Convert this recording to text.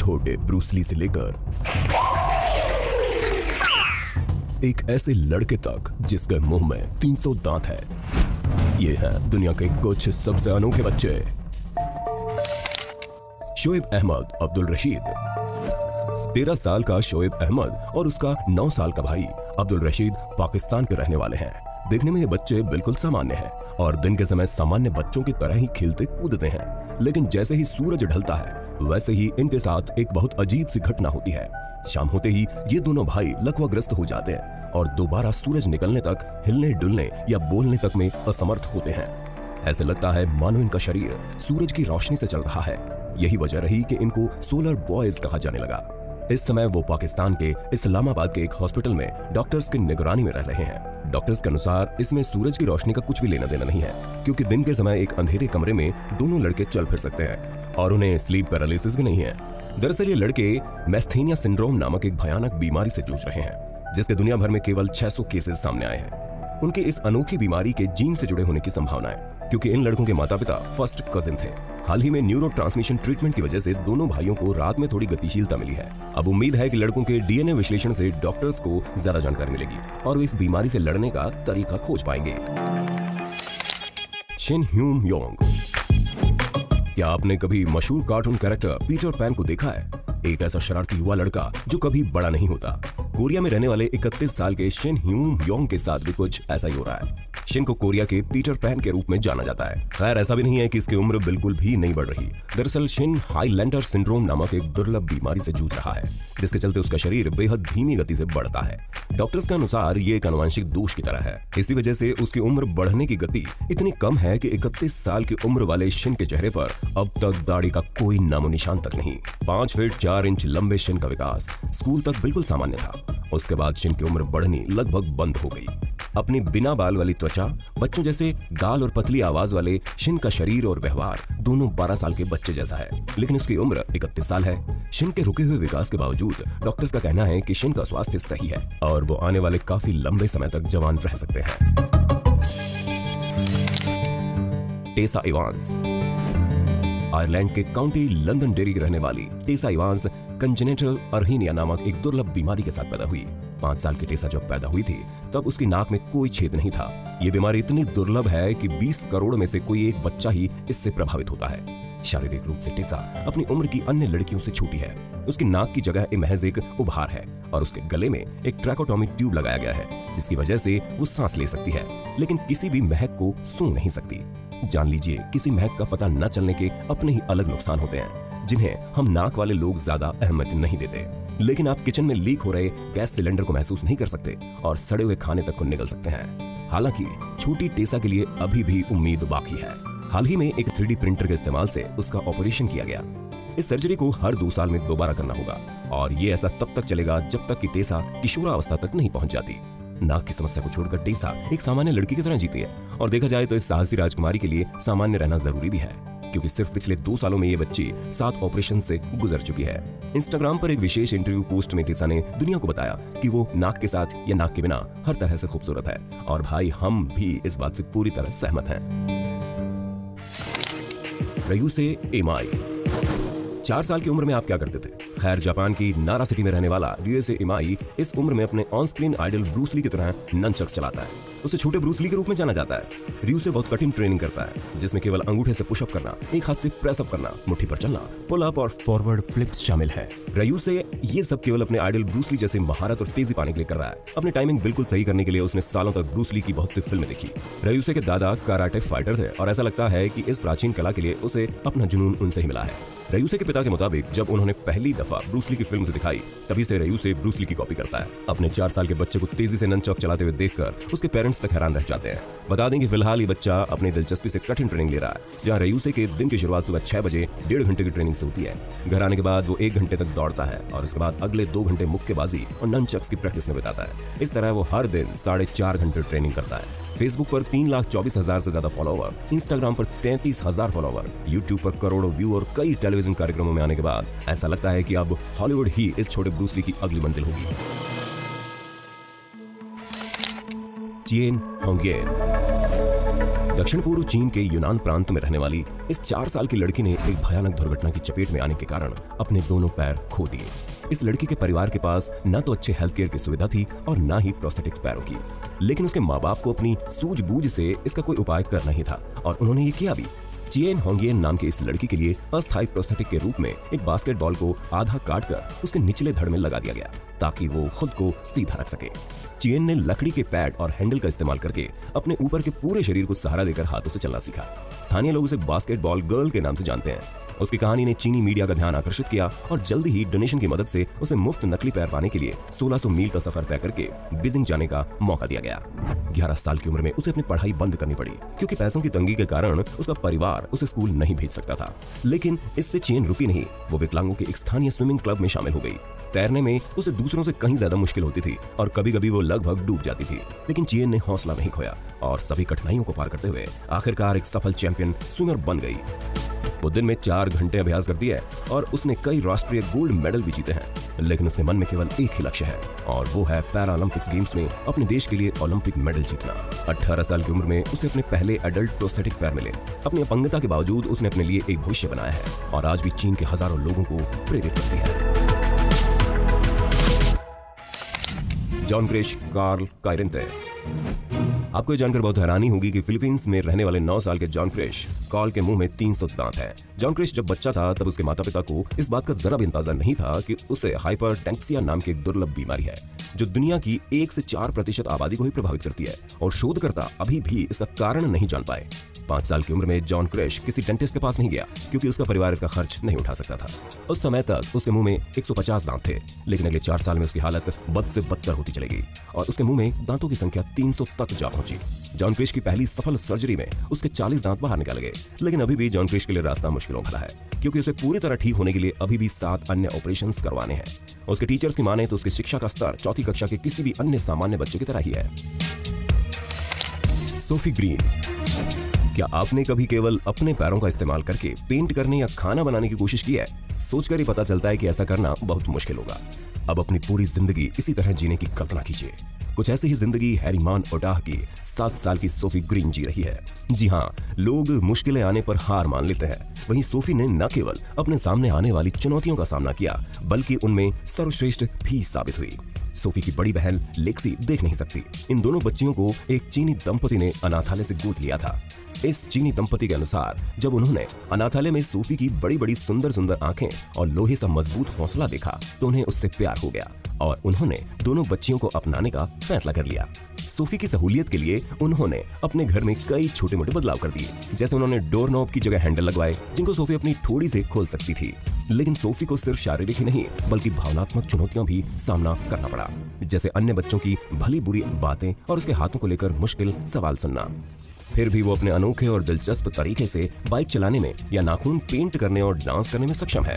छोटे Bruce Lee से लेकर एक ऐसे लड़के तक जिसके मुंह में 300 दांत है, ये है दुनिया के कुछ सबसे अनोखे बच्चे। शोएब अहमद अब्दुल रशीद। 13 साल का शोएब अहमद और उसका 9 साल का भाई अब्दुल रशीद पाकिस्तान के रहने वाले हैं। देखने में ये बच्चे बिल्कुल सामान्य हैं और दिन के समय सामान्य बच्चों की तरह ही खेलते कूदते हैं, लेकिन जैसे ही सूरज ढलता है वैसे ही इनके साथ एक बहुत अजीब सी घटना होती है। शाम होते ही ये दोनों भाई लकवाग्रस्त हो जाते हैं और दोबारा सूरज निकलने तक हिलने डुलने या बोलने तक में असमर्थ होते हैं। ऐसे लगता है मानो इनका शरीर सूरज की रोशनी से चल रहा है। यही वजह रही कि इनको सोलर बॉयज कहा जाने लगा। इस समय वो पाकिस्तान के इस्लामाबाद के एक हॉस्पिटल में डॉक्टर्स की निगरानी में रह रहे हैं। डॉक्टर्स के अनुसार इसमें सूरज की रोशनी का कुछ भी लेना देना नहीं है, क्योंकि दिन के समय एक अंधेरे कमरे में दोनों लड़के चल फिर सकते हैं और उन्हें स्लीप पैरालिसिस भी नहीं है। दरअसल ये लड़के मैस्थीनिया सिंड्रोम नामक एक भयानक बीमारी से जूझ रहे हैं, जिसके दुनिया भर में केवल 600 केसेस सामने आए हैं। उनके इस अनोखी बीमारी के जीन से जुड़े होने की संभावना है, क्योंकि इन लड़कों के माता पिता फर्स्ट कजिन थे। हाल ही में न्यूरोट्रांसमिशन ट्रीटमेंट की वजह से दोनों भाइयों को रात में थोड़ी गतिशीलता मिली है। अब उम्मीद है कि लड़कों के डीएनए विश्लेषण से डॉक्टर्स को ज्यादा जानकारी मिलेगी और वो इस बीमारी से लड़ने का तरीका खोज पाएंगे। Shin Hume Yong. क्या आपने कभी मशहूर कार्टून कैरेक्टर पीटर पैन को देखा है? एक ऐसा शरारती युवा लड़का जो कभी बड़ा नहीं होता। कोरिया में रहने वाले 31 साल के शिन ह्यूम योंग के साथ भी कुछ ऐसा ही हो रहा है। शिन को कोरिया के पीटर पैन के रूप में जाना जाता है। खैर, ऐसा भी नहीं है कि इसकी उम्र बिल्कुल भी नहीं बढ़ रही। दरअसल शिन हाईलैंडर सिंड्रोम नामक एक दुर्लभ बीमारी से जूझ रहा है, जिसके चलते उसका शरीर बेहद धीमी गति से बढ़ता है। डॉक्टर्स के अनुसार ये एक आनुवंशिक दोष की तरह है। इसी वजह से उसकी उम्र बढ़ने की गति इतनी कम है कि 31 साल की उम्र वाले शिन के चेहरे पर अब तक दाढ़ी का कोई नामो निशान तक नहीं। 5 फीट 4 इंच लंबे शिन का विकास स्कूल तक बिल्कुल सामान्य था। उसके बाद शिन की उम्र बढ़नी लगभग बंद हो गई। अपनी बिना बाल वाली त्वचा, बच्चों जैसे गाल और पतली आवाज वाले शिन का शरीर और व्यवहार दोनों 12 साल के बच्चे जैसा है, लेकिन उसकी उम्र 31 साल है। शिन के रुके हुए विकास के बावजूद डॉक्टर्स का कहना है कि शिन का स्वास्थ्य सही है और वो आने वाले काफी लंबे समय तक जवान रह सकते हैं। टेसा इवांस। आयरलैंड के काउंटी लंदनडेरी की रहने वाली टेसा इवांस कंजेनिटल अर्हीनिया नामक एक दुर्लभ बीमारी के साथ पैदा हुई। 5 साल की टेसा जब पैदा हुई थी तब उसकी नाक में कोई छेद नहीं था। ये बीमारी इतनी दुर्लभ है कि 20 करोड़ में से कोई एक बच्चा ही इससे प्रभावित होता है। शारीरिक रूप से टेसा अपनी उम्र की अन्य लड़कियों से छोटी है। उसकी नाक की जगह महज एक उभार है और उसके गले में एक ट्रैकोटोमी ट्यूब लगाया गया है, जिसकी वजह से वो सांस ले सकती है, लेकिन किसी भी महक को सूंघ नहीं सकती। जान लीजिए, किसी महक का पता न चलने के अपने ही अलग नुकसान होते हैं, जिन्हें हम नाक वाले लोग ज्यादा अहमियत नहीं देते। लेकिन आप किचन में लीक हो रहे गैस सिलेंडर को महसूस नहीं कर सकते और सड़े हुए खाने तक को निगल सकते हैं। हालांकि छोटी टेसा के लिए अभी भी उम्मीद बाकी है। हाल ही में एक 3D प्रिंटर के इस्तेमाल से उसका ऑपरेशन किया गया। इस सर्जरी को हर 2 साल में दोबारा करना होगा और ये ऐसा तब तक चलेगा जब तक कि टेसा किशोरावस्था तक नहीं पहुंच जाती। नाक की समस्या को छोड़कर टेसा एक सामान्य लड़की की तरह जीती है और देखा जाए तो इस साहसी राजकुमारी के लिए सामान्य रहना जरूरी भी है, क्योंकि सिर्फ पिछले 2 सालों में ये बच्ची 7 ऑपरेशन से गुजर चुकी है। इंस्टाग्राम पर एक विशेष इंटरव्यू पोस्ट में टेसा ने दुनिया को बताया कि वो नाक के साथ या नाक के बिना हर तरह से खूबसूरत है और भाई हम भी इस बात से पूरी तरह सहमत हैं। रयूसे इमाई। 4 साल की उम्र में आप क्या करते थे? खैर, जापान की नारा सिटी में रहने वाला रयूसे इमाई इस उम्र में अपने on screen idol Bruce Lee की तरह ननचक्स चलाता है। उसे छोटे ब्रूस ली के रूप में जाना जाता है। रयूसे बहुत कठिन ट्रेनिंग करता है, जिसमें केवल अंगूठे से पुशअप करना, एक हाथ से प्रेस अप करना, मुट्ठी पर चलना, पुल अप और फॉरवर्ड फ्लिप्स शामिल है। रयूसे ये सब केवल अपने आइडल ब्रूस ली जैसे महारत और तेजी पाने के लिए कर रहा है। अपनी टाइमिंग बिल्कुल सही करने के लिए उसने सालों तक ब्रूस ली की बहुत सी फिल्में देखी। रयूसे के दादा कराटे फाइटर थे और ऐसा लगता है कि इस प्राचीन कला के लिए उसे अपना जुनून उनसे ही मिला है। रयूसे के पिता के मुताबिक जब उन्होंने पहली दफा ब्रूस ली की फिल्म दिखाई, तभी से रयूसे ब्रूस ली की कॉपी करता है। अपने 4 साल के बच्चे को तेजी से ननचॉक चलाते हुए देखकर उसके पेरेंट्स तक हैरान रह जाते हैं। बता दें कि फिलहाल ये बच्चा अपनी दिलचस्पी से कठिन ट्रेनिंग ले रहा है, जहां रयूसे के दिन की शुरुआत सुबह 6 बजे 1.5 घंटे की ट्रेनिंग से होती है। घर आने के बाद वो 1 घंटे तक दौड़ता है और उसके बाद अगले 2 घंटे मुक्केबाजी और ननचक्स की प्रैक्टिस में बिताता है। इस तरह वो हर दिन 4.5 घंटे ट्रेनिंग करता है। फेसबुक पर 3,24,000 से ज्यादा फॉलोवर, इंस्टाग्राम पर 33,000 फॉलोवर, यूट्यूब पर करोड़ों व्यू और कई टेलीविजन कार्यक्रमों में आने के बाद ऐसा लगता है कि अब हॉलीवुड ही इस छोटे ब्रूस ली की अगली मंजिल होगी। चिएन होंगियन। दक्षिण पूर्व चीन के यूनान प्रांत में रहने वाली इस 4 साल की लड़की ने एक भयानक दुर्घटना की चपेट में आने के कारण अपने दोनों पैर खो दिए। इस लड़की के परिवार के पास न तो अच्छे हेल्थ केयर की सुविधा थी और न ही प्रोस्थेटिक्स पैरों की, लेकिन उसके माँ बाप को अपनी सूझबूझ से इसका कोई उपाय करना ही था और उन्होंने ये किया भी। चिएन होंगियन नाम की इस लड़की के लिए अस्थायी प्रोस्थेटिक के रूप में एक बास्केटबॉल को आधा काटकर उसके निचले धड़ में लगा दिया गया ताकि वो खुद को सीधा रख सके। चिएन ने लकड़ी के पैड और हैंडल का इस्तेमाल करके अपने ऊपर के पूरे शरीर को सहारा देकर हाथों से चलना सीखा। स्थानीय लोग उसे बास्केटबॉल गर्ल के नाम से जानते हैं। उसकी कहानी ने चीनी मीडिया का ध्यान आकर्षित किया और जल्दी ही डोनेशन की मदद से उसे मुफ्त नकली पैर पाने के लिए 1600 मील का सफर तय करके बीजिंग जाने का मौका दिया गया। 11 साल की उम्र में उसे अपनी पढ़ाई बंद करनी पड़ी क्योंकि पैसों की तंगी के कारण उसका परिवार उसे स्कूल नहीं भेज सकता था। लेकिन इससे चिएन रुकी नहीं, वो विकलांगों के एक स्थानीय स्विमिंग क्लब में शामिल हो गई। तैरने में उसे दूसरों से कहीं ज्यादा मुश्किल होती थी और कभी-कभी वो लगभग डूब जाती थी, लेकिन चिएन ने हौसला नहीं खोया और सभी कठिनाइयों को पार करते हुए आखिरकार एक सफल चैंपियन स्विमर बन गई। वो दिन में 4 घंटे अभ्यास करती है और उसने कई राष्ट्रीय गोल्ड मेडल भी जीते हैं, लेकिन उसके मन में केवल एक ही लक्ष्य है और वो है पैरालंपिक्स गेम्स में अपने देश के लिए ओलंपिक मेडल जीतना। 18 साल की उम्र में उसे अपने पहले एडल्ट प्रोस्थेटिक पैर मिले। अपनी अपंगता के बावजूद उसने अपने लिए एक भविष्य बनाया है और आज भी चीन के हजारों लोगों को प्रेरित करती है। जॉन क्रेश कार्ल कायरेंते। आपको ये जानकर बहुत हैरानी होगी कि फिलीपींस में रहने वाले 9 साल के जॉन क्रेश कार्ल के मुंह में 300 दांत हैं। जॉन क्रेश जब बच्चा था तब उसके माता पिता को इस बात का जरा भी अंदाजा नहीं था कि उसे हाइपरटेक्सिया नाम की एक दुर्लभ बीमारी है जो दुनिया की 1 से 4% आबादी को ही प्रभावित करती है और शोधकर्ता अभी भी इसका कारण नहीं जान पाए। 5 साल की उम्र में जॉन क्रेश किसी डेंटिस्ट के पास नहीं गया क्योंकि उसका परिवार इसका खर्च नहीं उठा सकता था। उस समय तक उसके मुंह में 150 दांत थे, लेकिन अगले 4 साल में उसकी हालत बद से बदतर होती चली गई और उसके मुंह में दांतों की संख्या 300 तक जा पहुंची। जॉन क्रेश की पहली सफल सर्जरी में उसके 40 दांत बाहर निकाले गए, लेकिन अभी भी जॉन क्रेश के लिए रास्ता मुश्किलों भरा है क्योंकि उसे पूरी तरह ठीक होने के लिए अभी भी 7 अन्य ऑपरेशंस करवाने हैं। उसके टीचर्स की माने तो उसकी शिक्षा का स्तर 4th कक्षा के किसी भी अन्य सामान्य बच्चे की तरह ही है। Sophie green. क्या आपने कभी केवल अपने पैरों का इस्तेमाल करके पेंट करने या खाना बनाने की कोशिश की है? सोचकर ही पता चलता है कि ऐसा करना बहुत मुश्किल होगा। अब अपनी पूरी जिंदगी इसी तरह जीने की कल्पना कीजिए। कुछ ऐसी ही जिंदगी हैरीमान ओटाह की 7 साल की सोफी ग्रीन जी रही है। जी हाँ, लोग मुश्किलें आने पर हार मान लेते हैं, वहीं सोफी ने न केवल अपने सामने आने वाली चुनौतियों का सामना किया बल्कि उनमें सर्वश्रेष्ठ भी साबित हुई। सोफी की बड़ी बहन लेक्सी देख नहीं सकती। इन दोनों बच्चियों को एक चीनी दंपति ने अनाथालय से गोद लिया था। इस चीनी दंपति के अनुसार जब उन्होंने अनाथालय में सोफी की बड़ी बड़ी सुंदर सुंदर आंखें और लोहे सा मजबूत हौसला देखा तो उन्हें उससे प्यार हो गया और उन्होंने दोनों बच्चियों को अपनाने का फैसला कर लिया। सोफी की सहूलियत के लिए उन्होंने अपने घर में कई छोटे मोटे बदलाव कर दिए, जैसे उन्होंने डोर नॉब की जगह हैंडल लगवाए जिनको सोफी अपनी ठोड़ी से खोल सकती थी। लेकिन सोफी को सिर्फ शारीरिक ही नहीं बल्कि भावनात्मक चुनौतियां भी सामना करना पड़ा, जैसे अन्य बच्चों की भली बुरी बातें और उसके हाथों को लेकर मुश्किल सवाल सुनना। फिर भी वो अपने अनोखे और दिलचस्प तरीके से बाइक चलाने में या नाखून पेंट करने और डांस करने में सक्षम है।